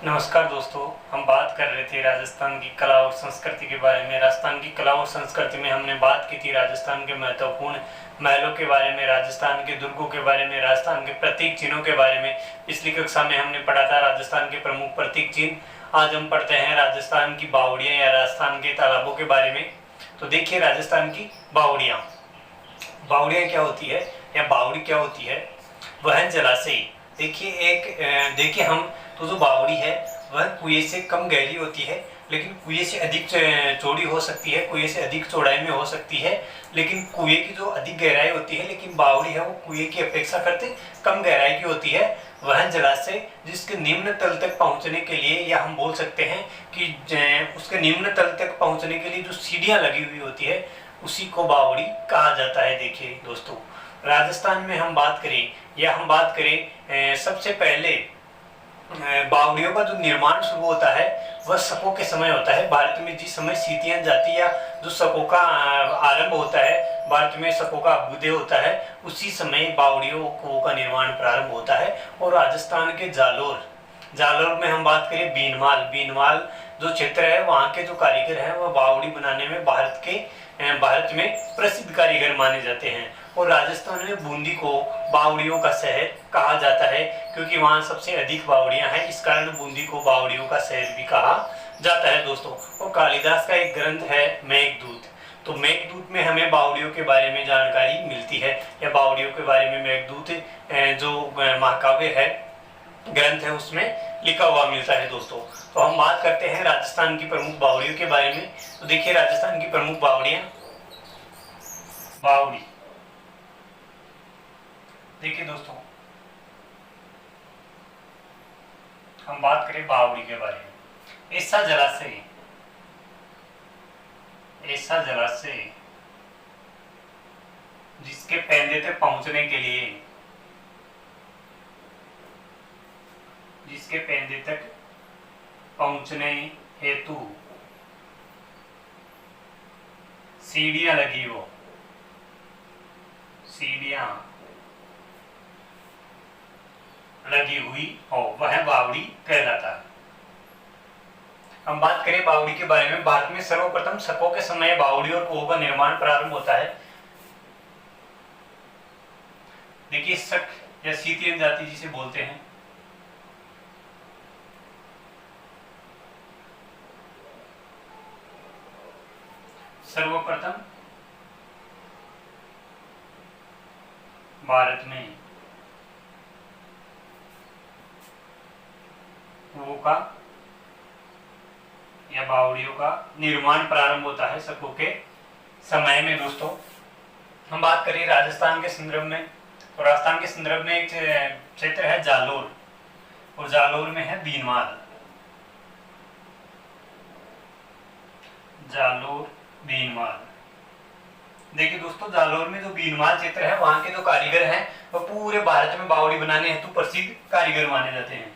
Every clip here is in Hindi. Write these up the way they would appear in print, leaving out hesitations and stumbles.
नमस्कार दोस्तों, हम बात कर रहे थे राजस्थान की कला और संस्कृति के बारे में। राजस्थान की कला और संस्कृति में हमने बात की थी राजस्थान के महत्वपूर्ण महलों के बारे में, राजस्थान के दुर्गों के बारे में, राजस्थान के प्रतीक चिन्हों के बारे में। पिछली कक्षा में हमने पढ़ा था राजस्थान के प्रमुख प्रतीक चिन्ह। आज हम पढ़ते हैं राजस्थान की बावड़ियाँ या राजस्थान के तालाबों के बारे में। तो देखिए राजस्थान की बावड़ियाँ। बावड़ियाँ क्या होती है या बावड़ी क्या होती है? वह जलाशय। देखिए हम तो जो बावड़ी है वह कुएं से कम गहरी होती है, लेकिन कुएं से अधिक चौड़ी हो सकती है, कुएं से अधिक चौड़ाई में हो सकती है। लेकिन कुएं की जो अधिक गहराई होती है, लेकिन बावड़ी है वो कुएं की अपेक्षा करते कम गहराई की होती है। वह जलाशय जिसके निम्न तल तक पहुंचने के लिए, या हम बोल सकते हैं कि उसके निम्न तल तक पहुंचने के लिए जो सीढ़ियां लगी हुई होती है, उसी को बावड़ी कहा जाता है। देखिए दोस्तों, राजस्थान में हम बात करें सबसे पहले बावड़ियों का जो निर्माण शुरू होता है वह शकों के समय होता है। भारत में जिस समय सीतियां जाती या जो शकों का आरंभ होता है, भारत में शकों का अभ्युदय होता है, उसी समय बावड़ियों का निर्माण प्रारंभ होता है। और राजस्थान के जालोर में हम बात करें बीनमाल जो क्षेत्र है, वहाँ के जो कारीगर हैं वह बावड़ी बनाने में भारत में प्रसिद्ध कारीगर माने जाते हैं। और राजस्थान में बूंदी को बावड़ियों का शहर कहा जाता है, क्योंकि वहाँ सबसे अधिक बावड़ियाँ हैं। इस कारण बूंदी को बावड़ियों का शहर भी कहा जाता है दोस्तों। और कालिदास का एक ग्रंथ है मेघदूत। तो मेघदूत में हमें बावड़ियों के बारे में जानकारी मिलती है, या बावड़ियों के बारे में मेघदूत जो महाकाव्य है, ग्रंथ है, उसमें लिखा हुआ मिलता है दोस्तों। तो हम बात करते हैं राजस्थान की प्रमुख बावड़ियों के बारे में। तो देखिए राजस्थान की प्रमुख बावड़ियां। बावड़ी देखिए दोस्तों, हम बात करें बावड़ी के बारे में। ऐसा जलाशय जिसके पैंदे तक पहुंचने के लिए, हेतु सीढ़ियां लगी हुई हो, वह बावड़ी कहलाता है। हम बात करें बावड़ी के बारे में। भारत में सर्वप्रथम शकों के समय बावड़ी और कुओं का निर्माण प्रारंभ होता है। देखिए शक या सीतियन जाति जिसे बोलते हैं, सर्वप्रथम भारत में कुओं का या बावड़ियों का निर्माण प्रारंभ होता है शकों के समय में दोस्तों। हम बात करें राजस्थान के संदर्भ में, तो राजस्थान के संदर्भ में एक क्षेत्र है जालोर, और जालोर में है बीनमाल। देखिए दोस्तों, जालोर में जो बीनमाल क्षेत्र है, वहां के जो कारीगर हैं वो पूरे भारत में बावड़ी बनाने हेतु प्रसिद्ध कारीगर माने जाते हैं।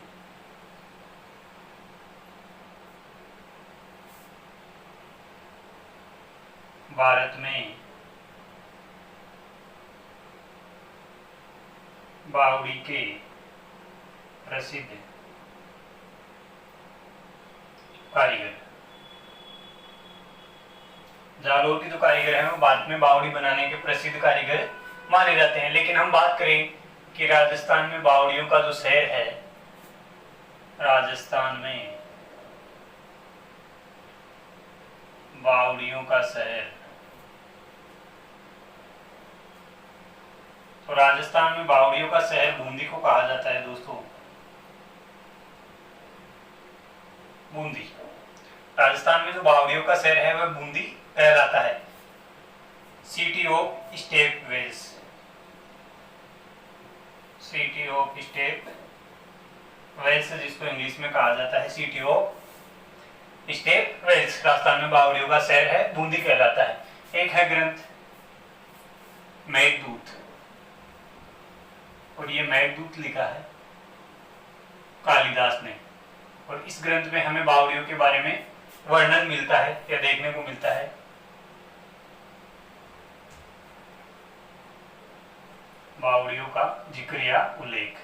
भारत में बावड़ी के प्रसिद्ध कारीगर, जालोर के जो कारीगर हैं वो भारत में बावड़ी बनाने के प्रसिद्ध कारीगर माने जाते हैं। लेकिन हम बात करें कि राजस्थान में बावड़ियों का जो शहर है, राजस्थान में बावड़ियों का शहर, तो राजस्थान में बावड़ियों का शहर बूंदी को कहा जाता है दोस्तों। बूंदी, राजस्थान में जो बावड़ियों का शहर है वह बूंदी कहलाता है। सिटी ऑफ स्टेप वेल्स जिसको इंग्लिश में कहा जाता है, city of step wells Rajasthan में बावड़ियों का शहर है, बूंदी कहलाता है। एक है ग्रंथ मेघदूत, और ये मेघदूत लिखा है कालिदास ने, और इस ग्रंथ में हमें बावड़ियों के बारे में वर्णन मिलता है या देखने को मिलता है। बावड़ियों का जिक्र या उल्लेख।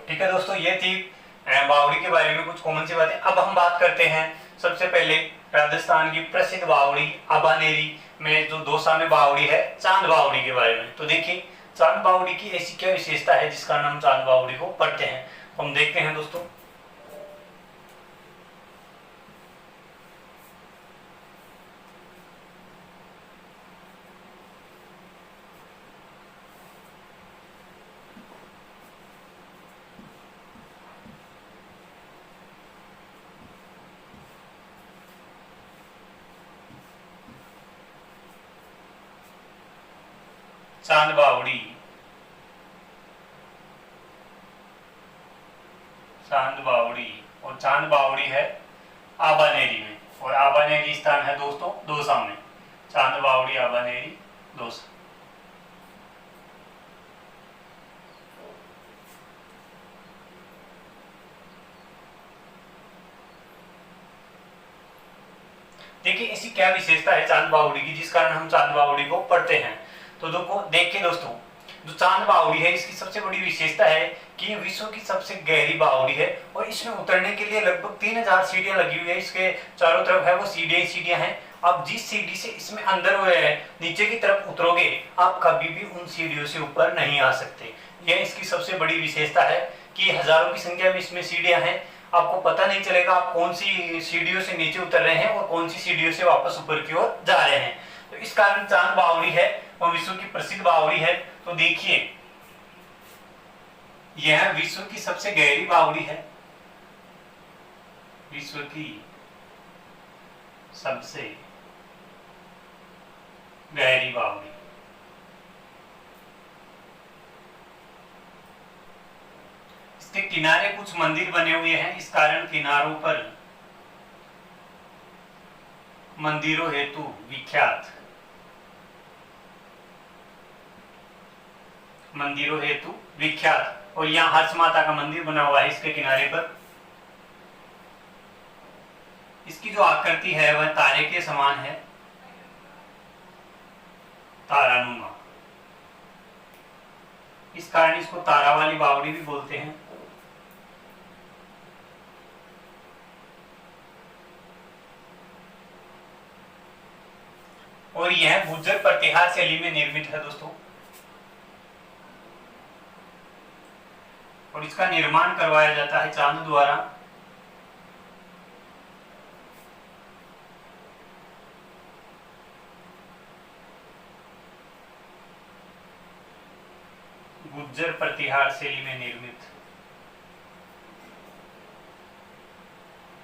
ठीक है दोस्तों, ये थी बावड़ी के बारे में कुछ कॉमन सी बातें। अब हम बात करते हैं सबसे पहले राजस्थान की प्रसिद्ध बावड़ी आबानेरी में जो दौसा में बावड़ी है, चांद बावड़ी के बारे में। तो देखिए चांद बावड़ी की ऐसी क्या विशेषता है जिसका नाम चांद बावड़ी को पढ़ते हैं, तो हम देखते हैं दोस्तों। चांद बावड़ी, चांद बावड़ी, और चांद बावड़ी है आबानेरी में, और आबानेरी स्थान है दोस्तों दौसा में। चांद बावड़ी आबानेरी दौसा। देखिए ऐसी क्या विशेषता है चांद बावड़ी की जिस कारण हम चांद बावड़ी को पढ़ते हैं। तो देखिए दोस्तों, जो चांद बावड़ी है इसकी सबसे बड़ी विशेषता है कि ये विश्व की सबसे गहरी बावड़ी है, और इसमें उतरने के लिए लगभग 3000 सीढ़ियां लगी हुई है। इसके चारों तरफ है वो सीढ़ियां हैं। आप जिस सीढ़ी से इसमें अंदर हुए हैं नीचे की तरफ उतरोगे, आप कभी भी उन सीढ़ियों से ऊपर नहीं आ सकते। यह इसकी सबसे बड़ी विशेषता है कि हजारों की संख्या में इसमें सीढ़ियां हैं। आपको पता नहीं चलेगा आप कौन सी सीढ़ियों से नीचे उतर रहे हैं और कौन सी सीढ़ियों से वापस ऊपर की ओर जा रहे हैं। तो इस कारण चांद बावड़ी है वो विश्व की प्रसिद्ध बावड़ी है। तो देखिए यह विश्व की सबसे गहरी बावड़ी है, विश्व की सबसे गहरी बावड़ी। इसके किनारे कुछ मंदिर बने हुए हैं, इस कारण किनारों पर मंदिरों हेतु विख्यात, मंदिरों हेतु विख्यात। और यहाँ हर्ष माता का मंदिर बना हुआ है इसके किनारे पर। इसकी जो आकृति है वह तारे के समान है, तारानुमा। इस कारण इसको तारा वाली बावड़ी भी बोलते हैं। और यह गुर्जर प्रतिहार शैली में निर्मित है दोस्तों, और इसका निर्माण करवाया जाता है चांद द्वारा। गुर्जर प्रतिहार शैली में निर्मित,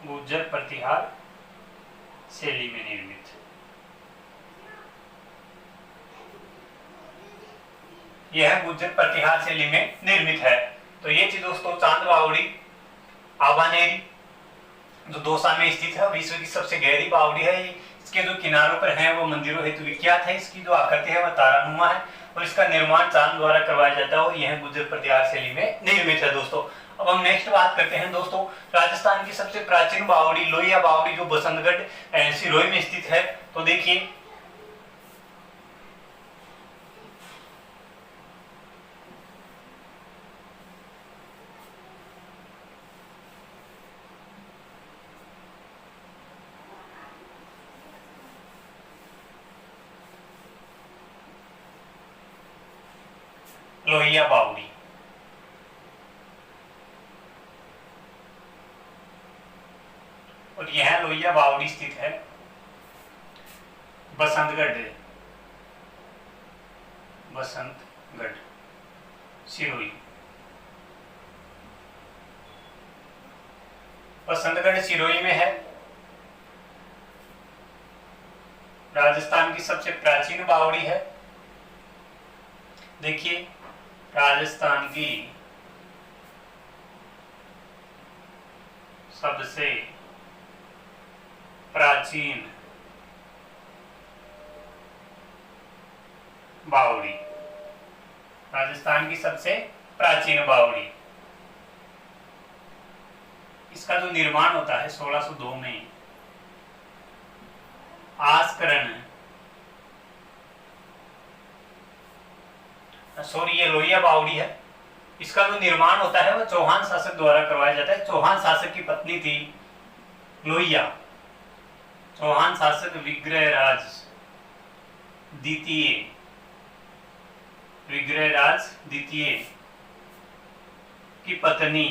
गुर्जर प्रतिहार शैली में निर्मित। यह गुर्जर प्रतिहार शैली में निर्मित है। तो ये थी दोस्तों चांद बावड़ी आबानेरी जो दौसा में स्थित है, विश्व की सबसे गहरी बावड़ी है। इसके जो किनारों पर है वो मंदिरों हेतु विख्यात है। इसकी जो आकृति है वह तारानुमा है, और इसका निर्माण चांद द्वारा करवाया जाता है, और यह गुर्जर प्रतिहार शैली में निर्मित है दोस्तों। अब हम नेक्स्ट बात करते हैं दोस्तों, राजस्थान की सबसे प्राचीन बावड़ी लोहिया बावड़ी जो बसंतगढ़ सिरोही में स्थित है। तो देखिए लोहिया बावड़ी, और यह लोहिया बावड़ी स्थित है बसंतगढ़, बसंतगढ़ सिरोही। बसंतगढ़ सिरोही में है। राजस्थान की सबसे प्राचीन बावड़ी है। देखिए राजस्थान की सबसे प्राचीन बावड़ी, राजस्थान की सबसे प्राचीन बावड़ी। इसका जो निर्माण होता है 1602 में आस्करण, सॉरी ये लोहिया बावड़ी है, इसका जो निर्माण होता है वह चौहान शासक द्वारा करवाया जाता है। चौहान शासक की पत्नी थी लोहिया। चौहान शासक विग्रहराज द्वितीय, विग्रहराज द्वितीय की पत्नी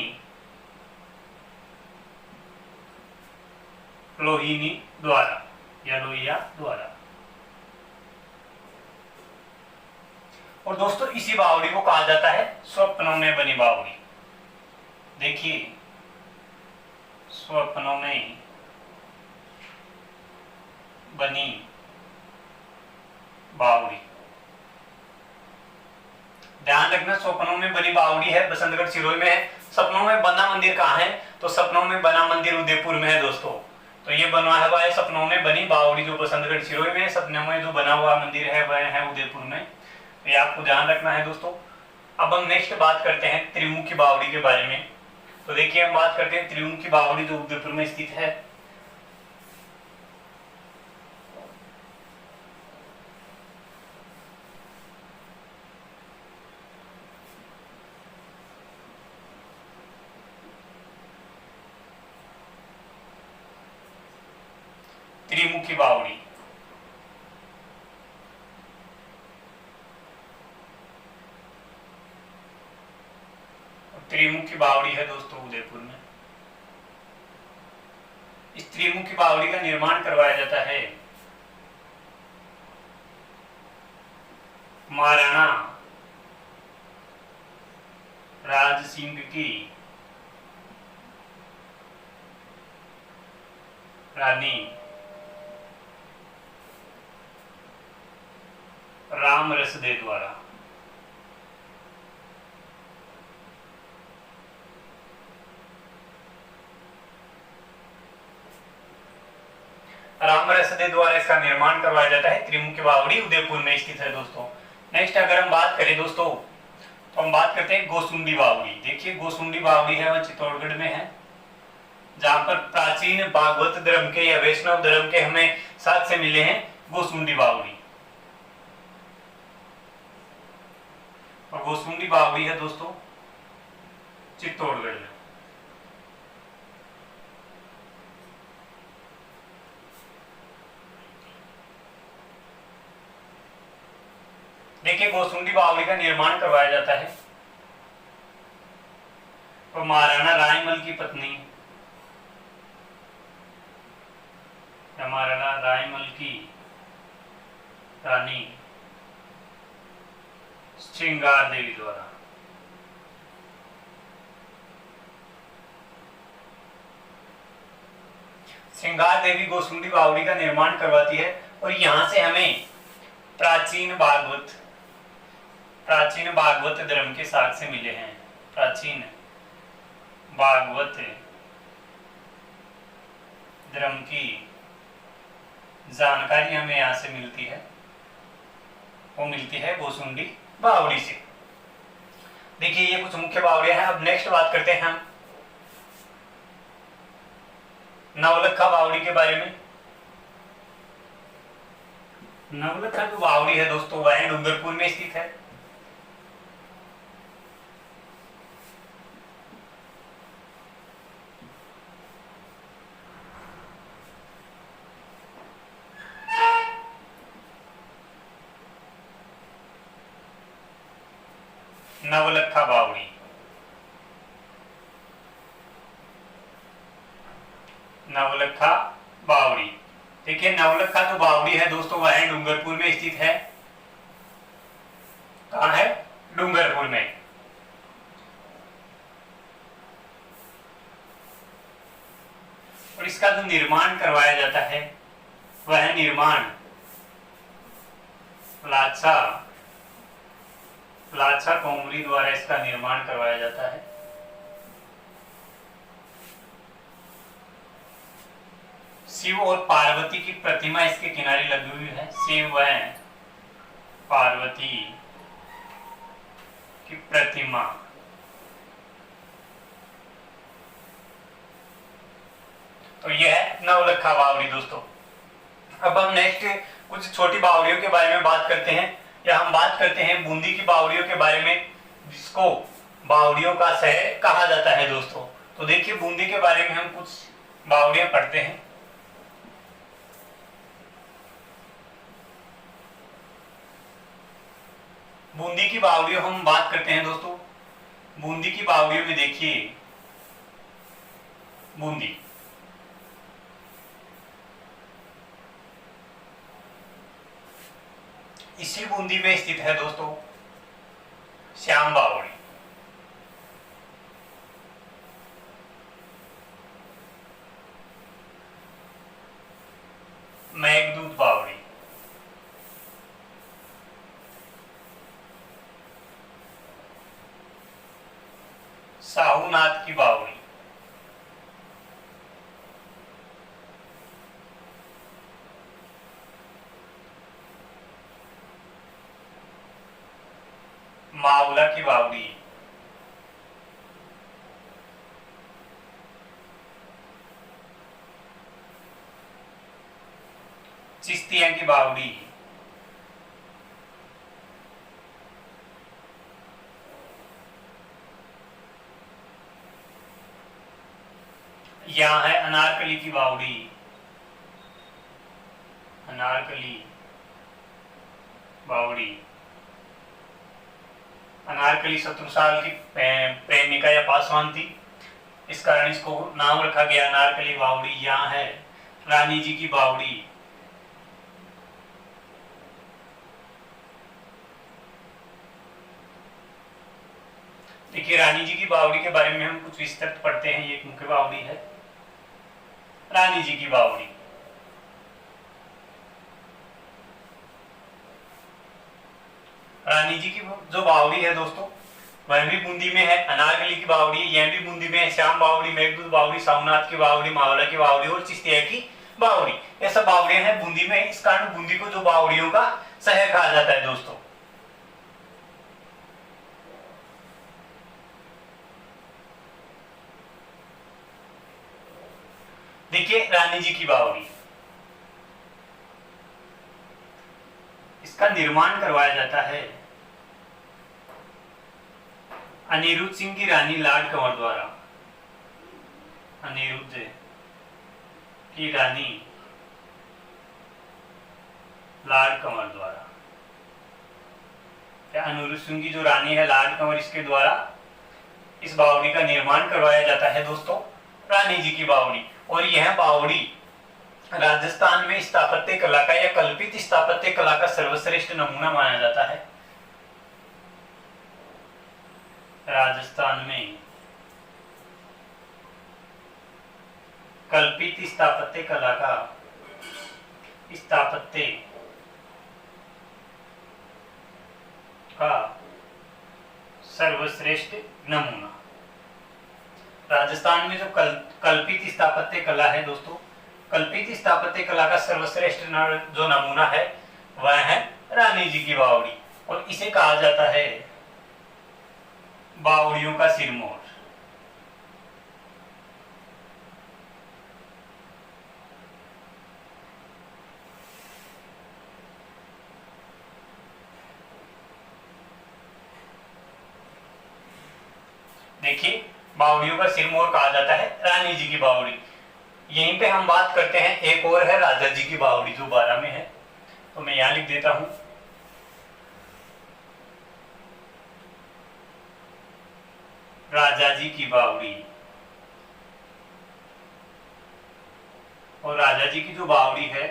लोहिनी द्वारा या लोहिया द्वारा। और दोस्तों इसी बावड़ी को कहा जाता है स्वप्नों में बनी बावड़ी। देखिए, स्वप्नों में बनी बावड़ी, ध्यान रखना, स्वप्नों में बनी बावड़ी है बसंतगढ़ सिरोही में है। सपनों में बना मंदिर कहाँ है? तो सपनों में बना मंदिर उदयपुर में है दोस्तों। तो ये बनवाया हुआ है सपनों में बनी बावड़ी, जो बसंतगढ़ सिरोही में है। सपनों में जो बना हुआ मंदिर है वह है उदयपुर में। तो ये आपको ध्यान रखना है दोस्तों। अब हम नेक्स्ट बात करते हैं त्रिमुखी बावड़ी के बारे में। तो देखिए, हम बात करते हैं त्रिमुखी बावड़ी जो उदयपुर में स्थित है। त्रिमुखी बावड़ी, त्रिमुखी बावड़ी है दोस्तों उदयपुर में। इस त्रिमुखी बावड़ी का निर्माण करवाया जाता है महाराणा राज सिंह की रानी राम रसदे द्वारा। राम रसदे द्वारा इसका निर्माण करवाया जाता है। त्रिमुखी बावड़ी उदयपुर में स्थित है दोस्तों। नेक्स्ट अगर हम बात करें दोस्तों, तो हम बात करते हैं गोसुंडी बावड़ी। देखिए, गोसुंडी बावड़ी है वह चित्तौड़गढ़ में है, जहां पर प्राचीन भागवत धर्म के या वैष्णव धर्म के हमें साक्ष्य मिले हैं। गोसुंडी बावड़ी, और गोसुंडी बावड़ी है दोस्तों चित्तौड़गढ़ में। देखिए, गोसुंडी बावड़ी का निर्माण करवाया जाता है और महाराणा रायमल की पत्नी, महाराणा रायमल की रानी श्रृंगार देवी द्वारा। श्रृंगार देवी गोसुंडी बावड़ी का निर्माण करवाती है। और यहां से हमें प्राचीन भागवत धर्म के साक्ष्य मिले हैं। प्राचीन भागवत धर्म की जानकारी हमें यहां से मिलती है, वो मिलती है गोसुंडी बावड़ी से। देखिए, ये कुछ मुख्य बावड़ियां हैं। अब नेक्स्ट बात करते हैं हम नवलखा बावड़ी के बारे में। नवलखा जो बावड़ी है दोस्तों वह डूंगरपुर में स्थित है। नवलखा बावड़ी, नवलखा बावड़ी। देखिए, नवलखा जो बावड़ी है दोस्तों वह डूंगरपुर में स्थित है। कहाँ है? डूंगरपुर में। और इसका जो निर्माण करवाया जाता है वह निर्माण लाचा कोमरी द्वारा इसका निर्माण करवाया जाता है। शिव और पार्वती की प्रतिमा इसके किनारे लगी हुई है। शिव व पार्वती की प्रतिमा। तो यह है नवलखा बावड़ी दोस्तों। अब हम नेक्स्ट कुछ छोटी बावड़ियों के बारे में बात करते हैं, या हम बात करते हैं बूंदी की बावड़ियों के बारे में, जिसको बावड़ियों का शहर कहा जाता है दोस्तों। तो देखिए बूंदी के बारे में हम कुछ बावड़ियां पढ़ते हैं। बूंदी की बावड़ियों हम बात करते हैं दोस्तों। बूंदी की बावड़ियों में देखिए, बूंदी इसी बूंदी में स्थित है दोस्तों श्याम बावड़ी, मेघदूत बावड़ी, साहूनाथ की बावड़ी, मावला की बावड़ी, चिश्तिया की बावड़ी, यहाँ है अनारकली की बावड़ी, अनारकली बावड़ी। अनारकली शत्रुसाल की प्रेमिका या पासवान थी, इस कारण इसको नाम रखा गया अनारकली बावड़ी। यहाँ है रानी जी की बावड़ी, देखिए रानी जी की बावड़ी के बारे में हम कुछ विस्तृत पढ़ते हैं। ये एक मुख्य बावड़ी है, रानी जी की बावड़ी। रानी जी की जो बावड़ी है दोस्तों वह भी बूंदी में है। अनारकली की बावड़ी यह भी बूंदी में है। श्याम बावड़ी, मेघदूत बावड़ी, सामनाथ की बावड़ी, मावला की बावड़ी और चिश्तिया की बावड़ी, ये सब बावड़ियां हैं बूंदी में। इस कारण बूंदी को जो बावड़ियों का शहर कहा जाता है दोस्तों। देखिए रानी जी की बावड़ी, इसका निर्माण करवाया जाता है अनिरुद्ध सिंह की रानी लाड कंवर द्वारा। अनिरुद्ध की रानी लाड कंवर द्वारा, क्या अनिरुद्ध सिंह की जो रानी है लाड कंवर, इसके द्वारा इस बावड़ी का निर्माण करवाया जाता है दोस्तों, रानी जी की बावड़ी। और यह बावड़ी राजस्थान में स्थापत्य कला का या कल्पित स्थापत्य कला का सर्वश्रेष्ठ नमूना माना जाता है। राजस्थान में कल्पित स्थापत्य कला का सर्वश्रेष्ठ नमूना। राजस्थान में जो कल्पित स्थापत्य कला है दोस्तों, कल्पित स्थापत्य कला का सर्वश्रेष्ठ जो नमूना है वह है रानी जी की बावड़ी, और इसे कहा जाता है बावड़ियों का सिरमौर। देखिए बावड़ियों का सिरमौर कहा जाता है रानी जी की बावड़ी। यहीं पे हम बात करते हैं, एक और है राजा जी की बावड़ी जो 12 में है, तो मैं यहां लिख देता हूं राजा जी की बावड़ी। और राजा जी की जो बावड़ी है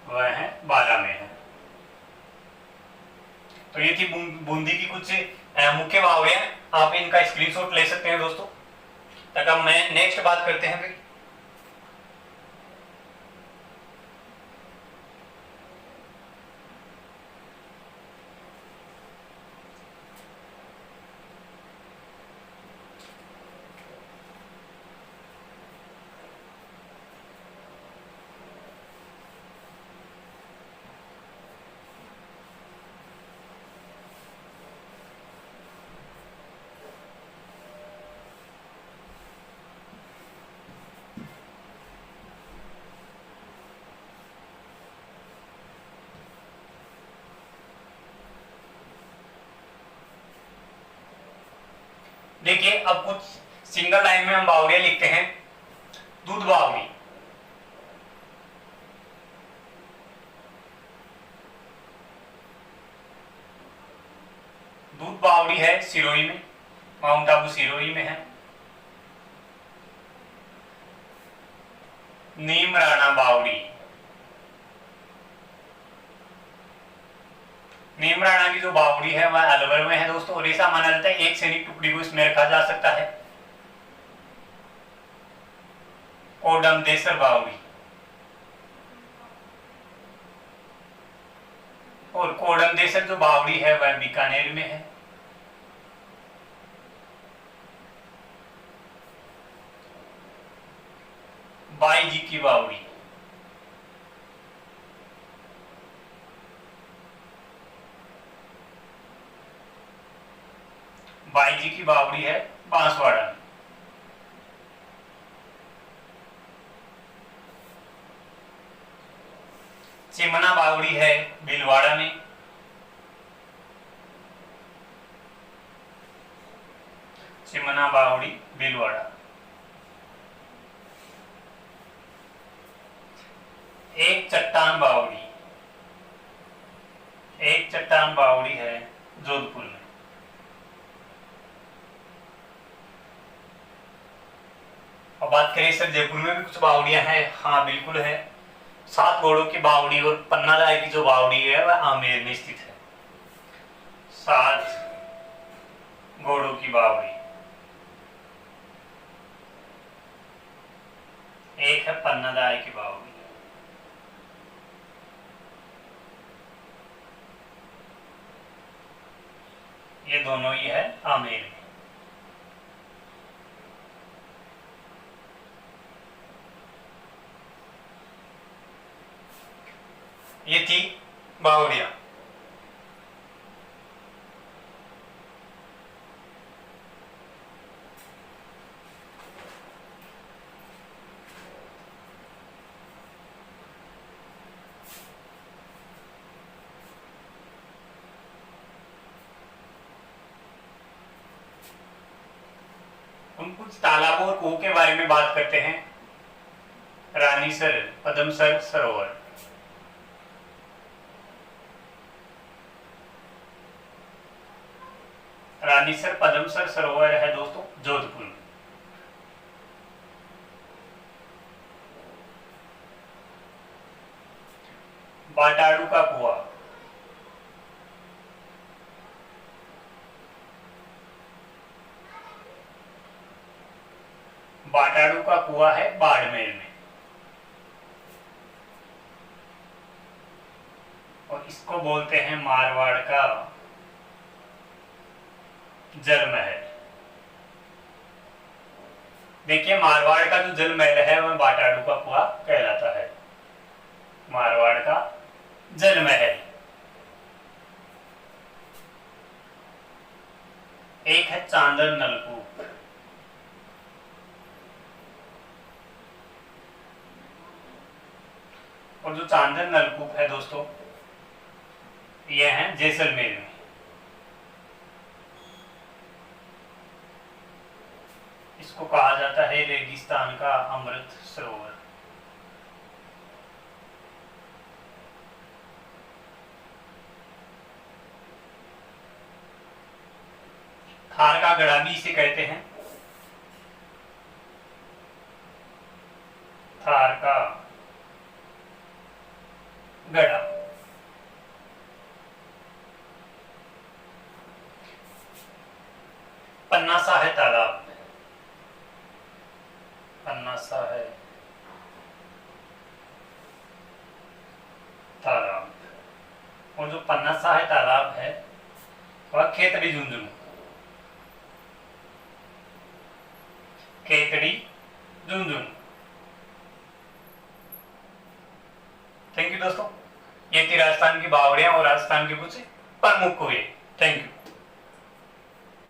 वह है 12 में है। तो ये थी बूंदी की कुछ मुख्य बावड़ियां। आप इनका स्क्रीनशॉट ले सकते हैं दोस्तों। तक हम नेक्स्ट बात करते हैं फिर। देखिए अब कुछ सिंगल लाइन में हम बावड़ियां लिखते हैं। दूध बावड़ी, दूध बावड़ी है सिरोही में, माउंट आबू सिरोही में है। नीम राणा बावड़ी, नीम राणा की जो बावड़ी है वह अलवर में है दोस्तों, और ऐसा माना जाता है एक सैनिक टुकड़ी को इसमें रखा जा सकता है। कोडम देसर बावड़ी, और कोडम देसर जो बावड़ी है वह बीकानेर में है। बाई जी की बावड़ी, बाई जी की बावड़ी है बांसवाड़ा में। चिमना बावड़ी है भीलवाड़ा में। चिमना बावड़ी भीलवाड़ा। एक चट्टान बावड़ी, एक चट्टान बावड़ी है जोधपुर में। अब बात करें सर जयपुर में भी कुछ बावड़ियां हैं। हाँ बिल्कुल है। 7 घोड़ों की बावड़ी और पन्ना राय की जो बावड़ी है वह आमेर में स्थित है। 7 घोड़ों की बावड़ी, एक है पन्ना राय की बावड़ी। ये दोनों ही है आमेर में। ये थी बावड़ियां। हम कुछ तालाबों और कुओं के बारे में बात करते हैं। रानीसर पदमसर सरोवर, रानीसर पदमसर सरोवर है दोस्तों जोधपुर में। बाटाड़ू का कुआं, बाटाड़ू का कुआं है बाड़मेर में, और इसको बोलते हैं मारवाड़ का जल महल। देखिए मारवाड़ का जो जल महल है वह बाटाड़ू का कुआं कहलाता है। मारवाड़ का जल महल। एक है चांदर नलकूप, और जो चांदर नलकूप है दोस्तों यह है जैसलमेर में। इसको कहा जाता है रेगिस्तान का अमृत सरोवर। थार का गड़ा भी इसे कहते हैं। थार का गड़ा। पन्ना सा है तालाब, पन्ना सा है तालाब, और जो पन्ना सा है तालाब है वह खेतड़ी झुंझुनू, खेतड़ी झुंझुनू। थैंक यू दोस्तों, ये थी राजस्थान की बावड़ियां और राजस्थान के कुछ प्रमुख हुए। Thank you.